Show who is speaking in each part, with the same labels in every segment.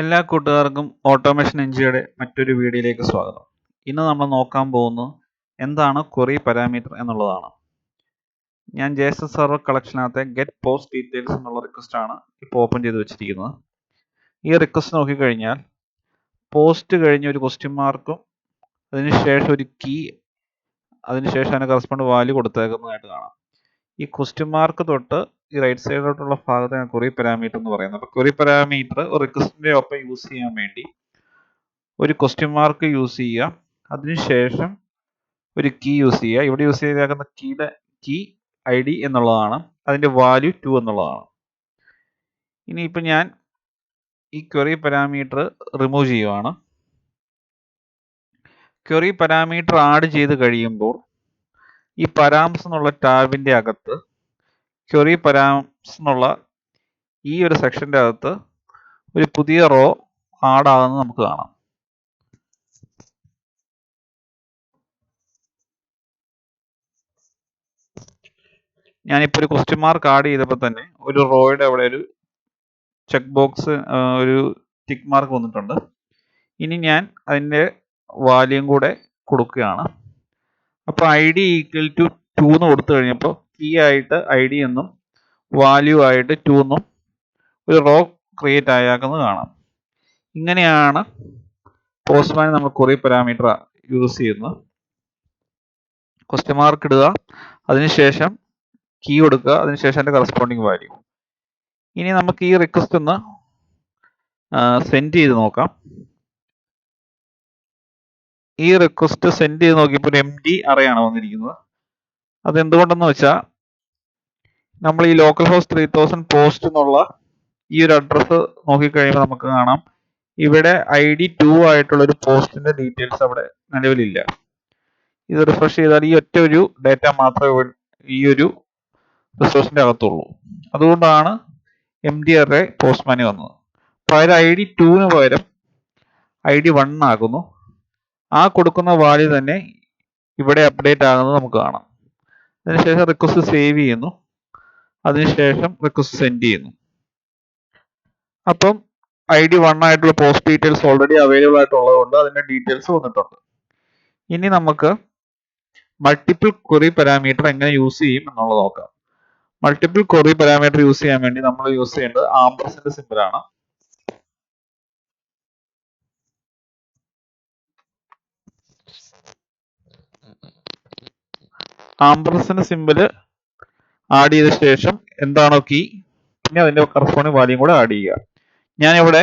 Speaker 1: എല്ലാ കൂട്ടുകാർക്കും ഓട്ടോമേഷൻ എൻജിയുടെ മറ്റൊരു വീഡിയോയിലേക്ക് സ്വാഗതം. ഇന്ന് നമ്മൾ നോക്കാൻ പോകുന്നത് എന്താണ് ക്വറി പാരാമീറ്റർ എന്നുള്ളതാണ്. ഞാൻ JSON സെർവർ കളക്ഷനകത്തെ ഗെറ്റ് പോസ്റ്റ് ഡീറ്റെയിൽസ് എന്നുള്ള റിക്വസ്റ്റ് ആണ് ഇപ്പോൾ ഓപ്പൺ ചെയ്ത് വെച്ചിരിക്കുന്നത്. ഈ റിക്വസ്റ്റ് നോക്കിക്കഴിഞ്ഞാൽ പോസ്റ്റ് കഴിഞ്ഞ് ഒരു ക്വസ്റ്റ്യൻ മാർക്കും അതിനുശേഷം ഒരു കീ, അതിനുശേഷം അതിന് കറസ്പോണ്ട് വാല്യൂ കൊടുത്തേക്കുന്നതായിട്ട് കാണാം. ഈ ക്വസ്റ്റ്യൻ മാർക്ക് തൊട്ട് ഈ റൈറ്റ് സൈഡിലോട്ടുള്ള ഭാഗത്താണ് ക്വറി പാരാമീറ്റർ എന്ന് പറയുന്നത്. അപ്പോൾ ക്വറി പാരാമീറ്റർ ഒരു റിക്വസ്റ്റിന്റെ ഒപ്പം യൂസ് ചെയ്യാൻ വേണ്ടി ഒരു ക്വസ്റ്റ്യൻ മാർക്ക് യൂസ് ചെയ്യുക, അതിനുശേഷം ഒരു കീ യൂസ് ചെയ്യുക. ഇവിടെ യൂസ് ചെയ്തേക്കുന്ന കീ ID എന്നുള്ളതാണ്, അതിൻ്റെ വാല്യൂ 2 എന്നുള്ളതാണ്. ഇനിയിപ്പോൾ ഞാൻ ഈ ക്വറി പാരാമീറ്റർ റിമൂവ് ചെയ്യുവാണ്. ക്വറി പാരാമീറ്റർ ആഡ് ചെയ്ത് കഴിയുമ്പോൾ ഈ പരാംസ് എന്നുള്ള ടാബിൻ്റെ അകത്ത് ക്വറി പരാംസ് എന്നുള്ള ഈ ഒരു സെക്ഷൻ്റെ അകത്ത് ഒരു പുതിയ റോ ആഡ് ആകുന്നത് നമുക്ക് കാണാം. ഞാനിപ്പോൾ ഒരു ക്വസ്റ്റ്യൻ മാർക്ക് ആഡ് ചെയ്തപ്പോൾ തന്നെ ഒരു റോയുടെ അവിടെ ഒരു ചെക്ക് ബോക്സ്, ഒരു ടിക്ക് മാർക്ക് വന്നിട്ടുണ്ട്. ഇനി ഞാൻ അതിൻ്റെ വാല്യൂം കൂടെ കൊടുക്കുകയാണ്. അപ്പോൾ ID ഈക്വൽ ടു 2 എന്ന് കൊടുത്തു കഴിഞ്ഞപ്പോൾ കീ ആയിട്ട് ID എന്നും വാല്യൂ ആയിട്ട് 2 എന്നും ഒരു റോ ക്രിയേറ്റ് ആയാക്കുന്നത് കാണാം. ഇങ്ങനെയാണ് പോസ്റ്റ്മാൻ നമ്മൾ ക്വറി പാരാമീറ്റർ യൂസ് ചെയ്യുന്നത്. ക്വസ്റ്റ്യൻ മാർക്ക് ഇടുക, അതിനുശേഷം കീ കൊടുക്കുക, അതിനുശേഷം അതിൻ്റെ കറസ്പോണ്ടിങ് വാല്യൂ. ഇനി നമുക്ക് ഈ റിക്വസ്റ്റ് ഒന്ന് സെൻഡ് ചെയ്ത് നോക്കാം. ഈ റിക്വസ്റ്റ് സെൻഡ് ചെയ്ത് നോക്കിയപ്പോൾ ഒരു empty അറയാണ് വന്നിരിക്കുന്നത്. അതെന്തുകൊണ്ടെന്ന് വെച്ചാൽ നമ്മൾ ഈ ലോക്കൽ ഹോസ്റ്റ് 3000 പോസ്റ്റ് എന്നുള്ള ഈ ഒരു അഡ്രസ്സ് നോക്കിക്കഴിയുമ്പോൾ നമുക്ക് കാണാം ഇവിടെ ID 2 ആയിട്ടുള്ള ഒരു പോസ്റ്റിന്റെ ഡീറ്റെയിൽസ് അവിടെ നിലവിലില്ല. ഇത് റിഫ്രഷ് ചെയ്താൽ ഈ ഒറ്റ ഒരു ഡേറ്റ മാത്രമേ ഈ ഒരു റിസോഴ്സിന്റെ അകത്തുള്ളൂ. അതുകൊണ്ടാണ് empty array പോസ്റ്റ്മാനിൽ വന്നത്. പകരം ID 2 പകരം ID 1 ആക്കുന്നു. ആ കൊടുക്കുന്ന വാല്യൂ തന്നെ ഇവിടെ അപ്ഡേറ്റ് ആകുന്നത് നമുക്ക് കാണാം. അതിനുശേഷം റിക്വസ്റ്റ് സേവ് ചെയ്യുന്നു, അതിനുശേഷം റിക്വസ്റ്റ് സെൻഡ് ചെയ്യുന്നു. അപ്പം ID 1 ആയിട്ടുള്ള പോസ്റ്റ് ഡീറ്റെയിൽസ് ഓൾറെഡി അവൈലബിൾ ആയിട്ടുള്ളത് കൊണ്ട് അതിന്റെ ഡീറ്റെയിൽസ് വന്നിട്ടുണ്ട്. ഇനി നമുക്ക് മൾട്ടിപ്പിൾ ക്വറി പാരാമീറ്റർ എങ്ങനെ യൂസ് ചെയ്യും എന്നുള്ളത് നോക്കാം. മൾട്ടിപ്പിൾ ക്വറി പാരാമീറ്റർ യൂസ് ചെയ്യാൻ വേണ്ടി നമ്മൾ യൂസ് ചെയ്യേണ്ടത് ആംപർസൻഡ് സിമ്പിൾ ആണ്. ആംപർസൻഡ് സിമ്പിൾ ആഡ് ചെയ്ത ശേഷം എന്താണോ കീ, പിന്നെ അതിന്റെ കറസ്പോണ്ടിങ് വാല്യൂം കൂടെ ആഡ് ചെയ്യുക. ഞാനിവിടെ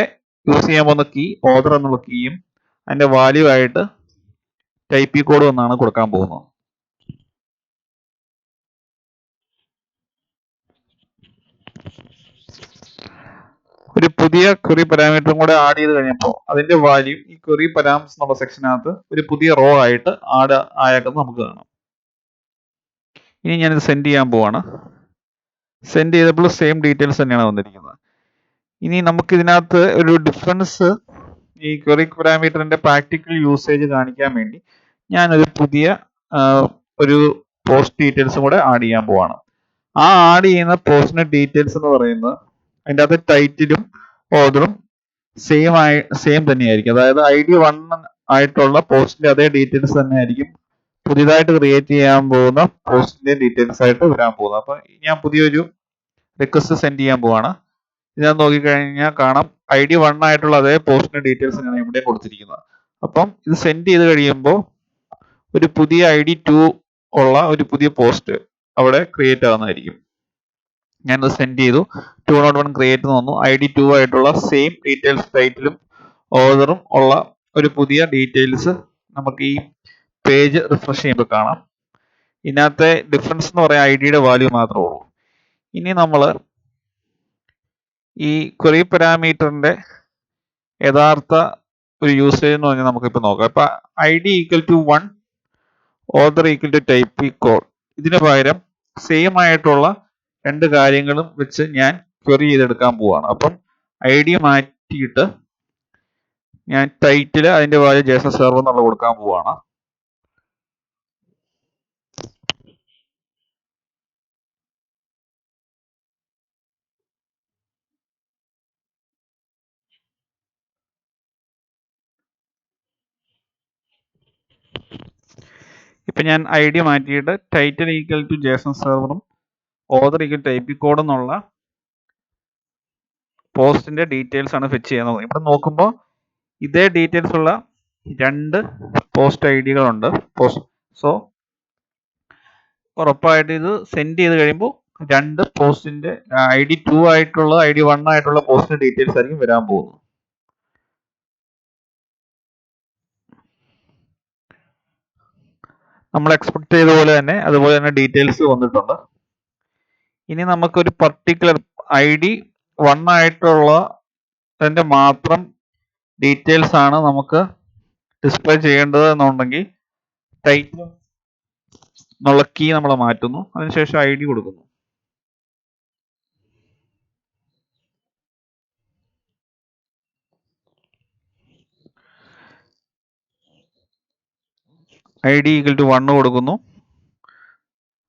Speaker 1: യൂസ് ചെയ്യാൻ പോകുന്ന കീ ഓർഡർ എന്നുള്ള കീയും അതിന്റെ വാല്യൂ ആയിട്ട് ടൈപ്പ് കോഡ് എന്നാണ് കൊടുക്കാൻ പോകുന്നത്. ഒരു പുതിയ ക്വറി പാരാമീറ്ററും കൂടെ ആഡ് ചെയ്ത് കഴിഞ്ഞപ്പോൾ അതിന്റെ വാല്യൂ ഈ ക്വറി പാരാംസ് എന്നുള്ള സെക്ഷനകത്ത് ഒരു പുതിയ റോ ആയിട്ട് ആഡ് ആയേക്കുന്നത് നമുക്ക് കാണാം. ഇനി ഞാനിത് സെൻഡ് ചെയ്യാൻ പോവാണ്. സെൻഡ് ചെയ്തപ്പോൾ സെയിം ഡീറ്റെയിൽസ് തന്നെയാണ് വന്നിരിക്കുന്നത്. ഇനി നമുക്ക് ഇതിനകത്ത് ഒരു ഡിഫറൻസ്, ഈ ക്വറി പാരാമീറ്ററിന്റെ പ്രാക്ടിക്കൽ യൂസേജ് കാണിക്കാൻ വേണ്ടി ഞാനൊരു പുതിയ ഒരു പോസ്റ്റ് ഡീറ്റെയിൽസും കൂടെ ആഡ് ചെയ്യാൻ പോവാണ്. ആ ആഡ് ചെയ്യുന്ന പോസ്റ്റിന്റെ ഡീറ്റെയിൽസ് എന്ന് പറയുന്നത് അതിൻ്റെ അകത്ത് ടൈറ്റിലും ഓർഡറും സെയിം തന്നെയായിരിക്കും. അതായത് ID 1 ആയിട്ടുള്ള പോസ്റ്റിന്റെ അതേ ഡീറ്റെയിൽസ് തന്നെ ആയിരിക്കും പുതിയതായിട്ട് ക്രിയേറ്റ് ചെയ്യാൻ പോകുന്ന പോസ്റ്റിന്റെ ഡീറ്റെയിൽസ് ആയിട്ട് വരാൻ പോകുന്നത്. അപ്പൊ ഞാൻ പുതിയൊരു റിക്വസ്റ്റ് സെൻഡ് ചെയ്യാൻ പോവാണ്. ഇതിനകത്ത് നോക്കിക്കഴിഞ്ഞാൽ കാണാം ID 1 ആയിട്ടുള്ള അതേ പോസ്റ്റിന്റെ ഡീറ്റെയിൽസ് ഞാൻ ഇവിടെ കൊടുത്തിരിക്കുന്നത്. അപ്പം ഇത് സെൻഡ് ചെയ്ത് കഴിയുമ്പോൾ ഒരു പുതിയ ID 2 ഉള്ള ഒരു പുതിയ പോസ്റ്റ് അവിടെ ക്രിയേറ്റ് ആവുന്നതായിരിക്കും. ഞാനത് സെൻഡ് ചെയ്തു, 201 ക്രിയേറ്റ് എന്ന് വന്നു. ID 2 ആയിട്ടുള്ള സെയിം ഡീറ്റെയിൽസ് ടൈറ്റിലും ഓർഡറും ഉള്ള ഒരു പുതിയ ഡീറ്റെയിൽസ് നമുക്ക് ഈ പേജ് റിഫ്രഷ് ചെയ്യുമ്പോൾ കാണാം. ഇതിനകത്തെ ഡിഫറൻസ് എന്ന് പറയാൻ IDയുടെ വാല്യൂ മാത്രമേ ഉള്ളൂ. ഇനി നമ്മൾ ഈ ക്വറി പാരാമീറ്ററിന്റെ യഥാർത്ഥ ഒരു യൂസേജ് എന്ന് പറഞ്ഞാൽ നമുക്കിപ്പോൾ നോക്കാം. ഇപ്പൊ ID equal to 1, order equal to type code. ഇതിന് പകരം സെയിം ആയിട്ടുള്ള രണ്ട് കാര്യങ്ങളും വെച്ച് ഞാൻ ക്വറി ചെയ്തെടുക്കാൻ പോവാണ്. അപ്പം ID മാറ്റിയിട്ട് ഞാൻ ടൈറ്റിൽ അതിന്റെ വാല്യൂ JSON സെർവർ എന്നുള്ള കൊടുക്കാൻ പോവാണ്. ഇപ്പം ഞാൻ ഐ ഡി മാറ്റിയിട്ട് ടൈറ്റിൽ ഈക്വൽ ടു ജേസൺ സെർവറും ഓതർ ഈക്വൽ ടൈപ്പ് കോഡ് എന്നുള്ള പോസ്റ്റിന്റെ ഡീറ്റെയിൽസ് ആണ് ഫെച്ച് ചെയ്യുന്നത്. ഇവിടെ നോക്കുമ്പോൾ ഇതേ ഡീറ്റെയിൽസ് ഉള്ള 2 പോസ്റ്റ് ഐ ഡികളുണ്ട്. സോ ഉറപ്പായിട്ട് ഇത് സെൻഡ് ചെയ്ത് കഴിയുമ്പോൾ 2 പോസ്റ്റിന്റെ ID 2 ആയിട്ടുള്ള ID 1 ആയിട്ടുള്ള പോസ്റ്റിന്റെ ഡീറ്റെയിൽസ് ആയിരിക്കും വരാൻ പോകുന്നത്. നമ്മൾ എക്സ്പെക്ട് ചെയ്ത പോലെ തന്നെ അതുപോലെ തന്നെ ഡീറ്റെയിൽസ് വന്നിട്ടുണ്ട്. ഇനി നമുക്കൊരു പർട്ടിക്കുലർ ID 1 ആയിട്ടുള്ള അതിന്റെ മാത്രം ഡീറ്റെയിൽസ് ആണ് നമുക്ക് ഡിസ്പ്ലേ ചെയ്യേണ്ടത് എന്നുണ്ടെങ്കിൽ ടൈറ്റിൽ എന്നുള്ള കീ നമ്മൾ മാറ്റുന്നു. അതിനുശേഷം ID കൊടുക്കുന്നു. ID ഈക്വൽ ടു 1 കൊടുക്കുന്നു.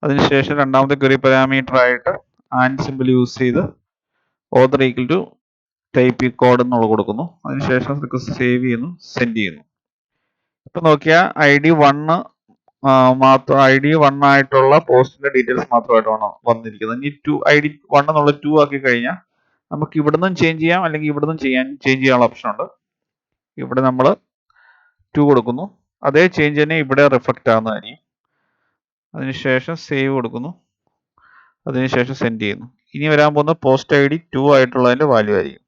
Speaker 1: അതിനുശേഷം രണ്ടാമത്തെ ക്വറി പാരാമീറ്റർ ആയിട്ട് ആൻഡ് സിമ്പിൾ യൂസ് ചെയ്ത് author equal to type code എന്നുള്ള കൊടുക്കുന്നു. അതിനുശേഷം റിക്വസ്റ്റ് സേവ് ചെയ്യുന്നു, സെൻഡ് ചെയ്യുന്നു. ഇപ്പം നോക്കിയാൽ ID 1 മാത്രം ID 1 ആയിട്ടുള്ള പോസ്റ്റിന്റെ ഡീറ്റെയിൽസ് മാത്രമായിട്ടാണ് വന്നിരിക്കുന്നത്. ഇനി ID 1 എന്നുള്ള 2 ആക്കി കഴിഞ്ഞാൽ നമുക്ക് ഇവിടുന്നും ചേഞ്ച് ചെയ്യാം, അല്ലെങ്കിൽ ഇവിടുന്നും ചേഞ്ച് ചെയ്യാനുള്ള ഓപ്ഷൻ ഉണ്ട്. ഇവിടെ നമ്മൾ 2 കൊടുക്കുന്നു. അതേ ചേഞ്ച് തന്നെ ഇവിടെ റിഫ്ലക്റ്റ് ആവുന്നതായിരിക്കും. അതിനുശേഷം സേവ് കൊടുക്കുന്നു. അതിനുശേഷം സെൻഡ് ചെയ്യുന്നു. ഇനി വരാൻ പോകുന്ന പോസ്റ്റ് ID 2 ആയിട്ടുള്ളതിന്റെ വാല്യൂ ആയിരിക്കും.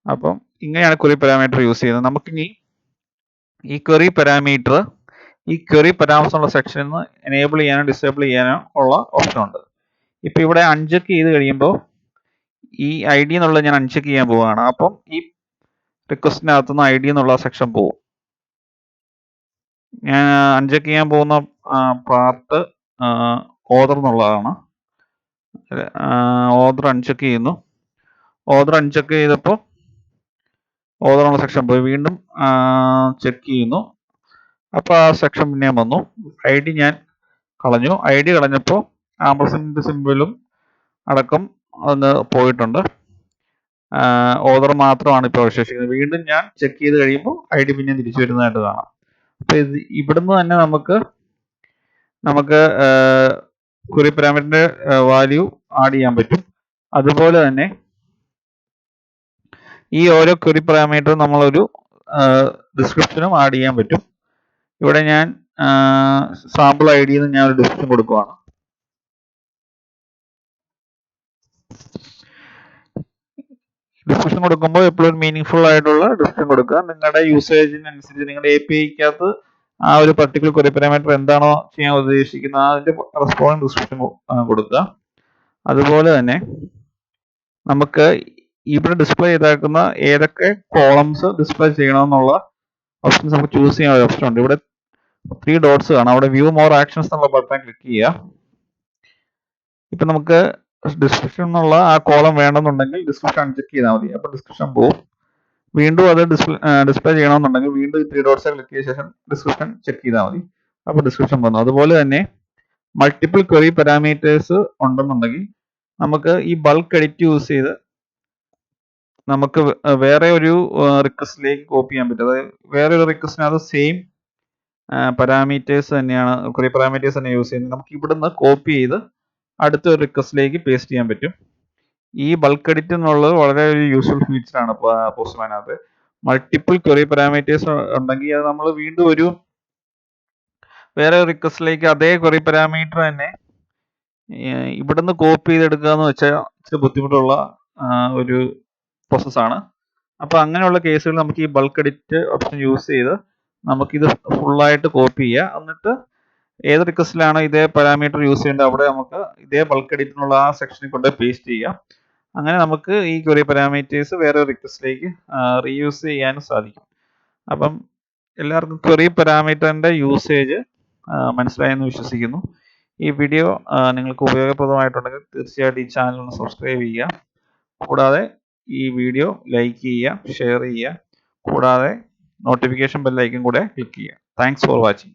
Speaker 1: അപ്പം ഇങ്ങനെയാണ് ക്വറി പാരാമീറ്റർ യൂസ് ചെയ്യുന്നത്. നമുക്കിനി ഈ ക്വറി പാരാമീറ്റർ ഈ ക്വറി പാരാമീറ്റർ ഉള്ള സെക്ഷനിൽ നിന്ന് എനേബിൾ ചെയ്യാനോ ഡിസേബിൾ ചെയ്യാനോ ഉള്ള ഓപ്ഷൻ ഉണ്ട്. ഇപ്പം ഇവിടെ അൺചെക്ക് ചെയ്ത് കഴിയുമ്പോൾ ഈ ID എന്നുള്ളത് ഞാൻ അൺചെക്ക് ചെയ്യാൻ പോവുകയാണ്. അപ്പം ഈ റിക്വസ്റ്റിനകത്തുനിന്ന് ID എന്നുള്ള സെക്ഷൻ പോകും. ഞാൻ അൺചെക്ക് ചെയ്യാൻ പോകുന്ന പാർട്ട് ഓതർ എന്നുള്ളതാണ്. ഓതർ അൺചെക്ക് ചെയ്യുന്നു. ഓതർ അൺചെക്ക് ചെയ്തപ്പോൾ ഓതർ എന്നുള്ള സെക്ഷൻ പോയി. വീണ്ടും ചെക്ക് ചെയ്യുന്നു. അപ്പോൾ ആ സെക്ഷൻ പിന്നെയും വന്നു. ID ഞാൻ കളഞ്ഞു. ID കളഞ്ഞപ്പോൾ ആംപർസെന്റ് സിമ്പിളും അടക്കം ഒന്ന് പോയിട്ടുണ്ട്. ഓതർ മാത്രമാണ് ഇപ്പോൾ അവശേഷിക്കുന്നത്. വീണ്ടും ഞാൻ ചെക്ക് ചെയ്ത് കഴിയുമ്പോൾ ID പിന്നെ തിരിച്ചു വരുന്നതായിട്ട് കാണാം. അപ്പോൾ ഇവിടുന്ന് തന്നെ നമുക്ക് ക്വറി പാരാമീറ്ററിന്റെ വാല്യൂ ആഡ് ചെയ്യാൻ പറ്റും. അതുപോലെ തന്നെ ഈ ഓരോ ക്വറി പാരാമീറ്ററും നമ്മളൊരു ഡിസ്ക്രിപ്ഷനും ആഡ് ചെയ്യാൻ പറ്റും. ഇവിടെ ഞാൻ സാമ്പിൾ ID എന്ന് ഞാൻ ഒരു ഡിസ്ക്രിപ്ഷൻ കൊടുക്കുകയാണ്. ഡിസ്ക്രിപ്ഷൻ കൊടുക്കുമ്പോൾ എപ്പോഴും മീനിങ് ഫുൾ ആയിട്ടുള്ള ഡിസ്ക്രിപ്ഷൻ കൊടുക്കുക. നിങ്ങളുടെ യൂസേജിനനുസരിച്ച് നിങ്ങളുടെ API-ക്കകത്ത് ആ ഒരു പർട്ടിക്കുലർ ക്വറി പാരാമീറ്റർ എന്താണോ ചെയ്യാൻ ഉദ്ദേശിക്കുന്നത് അതിന്റെ റെസ്പോൺസ് ഡിസ്ക്രിപ്ഷൻ കൊടുക്കുക. അതുപോലെ തന്നെ നമുക്ക് ഇവിടെ ഡിസ്പ്ലേ ചെയ്തേക്കുന്ന ഏതൊക്കെ കോളംസ് ഡിസ്പ്ലേ ചെയ്യണമെന്നുള്ള ഓപ്ഷൻസ് നമുക്ക് ചൂസ് ചെയ്യാനുള്ള ഓപ്ഷൻ ഉണ്ട്. ഇവിടെ 3 ഡോട്ട്സ് കാണാം. അവിടെ വ്യൂ മോർ ആക്ഷൻസ് എന്നുള്ള ബട്ടൺ ക്ലിക്ക് ചെയ്യുക. ഇപ്പം നമുക്ക് ഡിസ്ക്രിപ്ഷൻ എന്നുള്ള ആ കോളം വേണമെന്നുണ്ടെങ്കിൽ ഡിസ്ക്രിപ്ഷൻ അൺചെക്ക് ചെയ്താൽ മതി. അപ്പോൾ ഡിസ്ക്രിപ്ഷൻ പോകും. വീണ്ടും അത് ഡിസ്പ്ലേ ചെയ്യണമെന്നുണ്ടെങ്കിൽ വീണ്ടും ഈ 3 ഡോട്ട്സ് ക്ലിക്ക് ചെയ്ത ശേഷം ഡിസ്ക്രിപ്ഷൻ ചെക്ക് ചെയ്താൽ മതി. അപ്പോൾ ഡിസ്ക്രിപ്ഷൻ വന്നു. അതുപോലെ തന്നെ മൾട്ടിപ്പിൾ ക്വറി പാരാമീറ്റേഴ്സ് ഉണ്ടെന്നുണ്ടെങ്കിൽ നമുക്ക് ഈ ബൾക്ക് എഡിറ്റ് യൂസ് ചെയ്ത് നമുക്ക് വേറെ ഒരു റിക്വസ്റ്റിലേക്ക് കോപ്പി ചെയ്യാൻ പറ്റും. അതായത് വേറെ ഒരു റിക്വസ്റ്റിനകത്ത് സെയിം പാരാമീറ്റേഴ്സ് തന്നെയാണ് ക്വറി പാരാമീറ്റേഴ്സ് തന്നെ യൂസ് ചെയ്യുന്നത്. നമുക്ക് ഇവിടുന്ന് കോപ്പി ചെയ്ത് അടുത്ത ഒരു റിക്വസ്റ്റിലേക്ക് പേസ്റ്റ് ചെയ്യാൻ പറ്റും. ഈ ബൾക്ക് എഡിറ്റ് എന്നുള്ളത് വളരെ ഒരു യൂസ്ഫുൾ ഫീച്ചർ ആണ് പോസ്റ്റ്മാനകത്ത്. മൾട്ടിപ്പിൾ ക്വറി പാരാമീറ്റേഴ്സ് ഉണ്ടെങ്കിൽ അത് നമ്മൾ വീണ്ടും ഒരു വേറെ റിക്വസ്റ്റിലേക്ക് അതേ ക്വറി പാരാമീറ്റർ തന്നെ ഇവിടുന്ന് കോപ്പി ചെയ്തെടുക്കുക എന്ന് വെച്ചാൽ ഇച്ചിരി ബുദ്ധിമുട്ടുള്ള ഒരു പ്രോസസ്സാണ്. അപ്പോൾ അങ്ങനെയുള്ള കേസുകൾ നമുക്ക് ഈ ബൾക്ക് എഡിറ്റ് ഓപ്ഷൻ യൂസ് ചെയ്ത് നമുക്കിത് ഫുള്ളായിട്ട് കോപ്പി ചെയ്യുക. എന്നിട്ട് ഏത് റിക്വസ്റ്റിലാണോ ഇതേ പാരാമീറ്റർ യൂസ് ചെയ്യേണ്ടത് അവിടെ നമുക്ക് ഇതേ ബൾക്ക് എഡിറ്റിനുള്ള ആ സെക്ഷനിൽ കൊണ്ട് പേസ്റ്റ് ചെയ്യാം. അങ്ങനെ നമുക്ക് ഈ ക്വറി പാരാമീറ്റേഴ്സ് വേറെ റിക്വസ്റ്റിലേക്ക് റീയൂസ് ചെയ്യാനും സാധിക്കും. അപ്പം എല്ലാവർക്കും ക്വറി പാരാമീറ്ററിന്റെ യൂസേജ് മനസ്സിലായെന്ന് വിശ്വസിക്കുന്നു. ഈ വീഡിയോ നിങ്ങൾക്ക് ഉപയോഗപ്രദമായിട്ടുണ്ടെങ്കിൽ തീർച്ചയായിട്ടും ഈ ചാനൽ ഒന്ന് സബ്സ്ക്രൈബ് ചെയ്യുക. കൂടാതെ ഈ വീഡിയോ ലൈക്ക് ചെയ്യുക, ഷെയർ ചെയ്യുക. കൂടാതെ നോട്ടിഫിക്കേഷൻ ബെൽ ഐക്കൺ കൂടെ ക്ലിക്ക് ചെയ്യുക. Thanks for watching.